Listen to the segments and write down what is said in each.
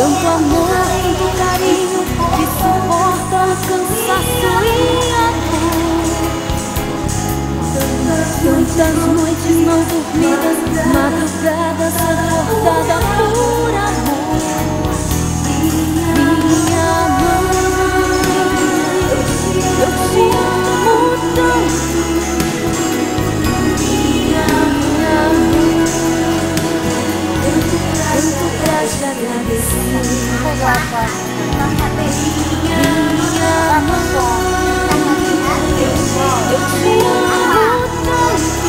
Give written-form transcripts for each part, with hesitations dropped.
Tanto amor, tanto carinho que suporta o cansaço e a dor. Tantas noites não dormidas, madrugadas acordada por amor. Minha mãe, eu te amo tanto. Minha mãe, tanto pra te agradecer. Minha mãe, eu te amo tanto.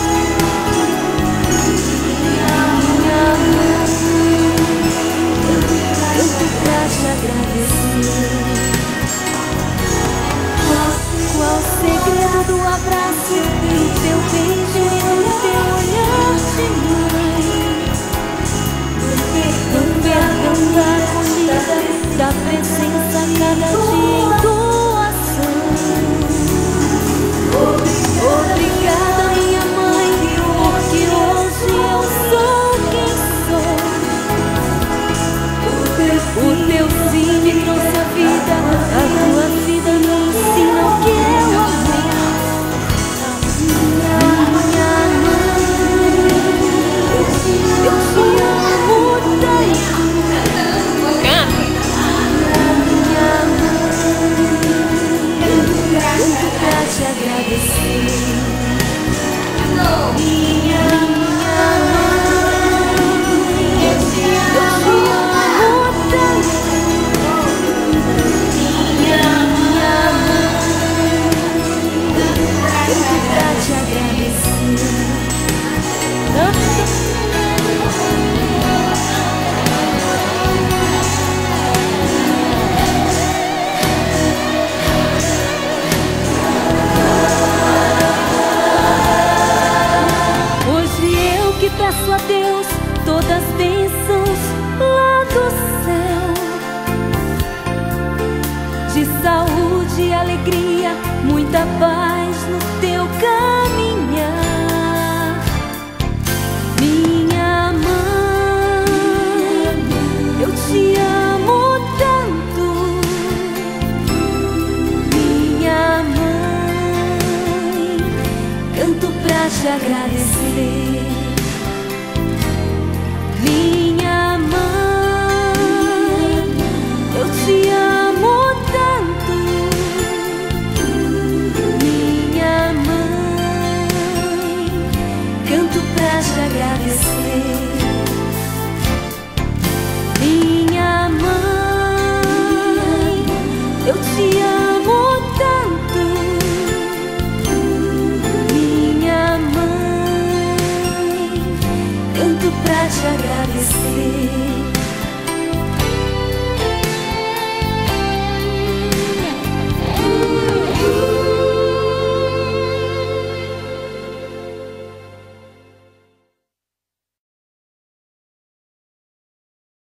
Minha mãe, tanto pra te agradecer. Qual o segredo do abraço, do teu beijo e do teu olhar de mãe? Do perdão, da acolhida, da presença cada dia em doação. Obrigada, minha mãe, porque hoje eu sou quem sou. O teu sim me trouxe a vida, a tua vida me ensina o que é o amor. Minha mãe, eu te amo tanto. Minha mãe, tanto pra te agradecer. Minha mãe, eu te amo tanto. Minha mãe, tanto pra te agradecer. Hoje eu que peço a Deus todas as bênçãos lá do céu, de saúde e alegria, muita paz no teu caminhar. Minha mãe, eu te amo tanto. Minha mãe, canto pra te agradecer. Minha mãe, eu te amo tanto. Minha mãe, canto pra te agradecer. Minha mãe, eu te amo tanto. Minha mãe, canto pra te agradecer.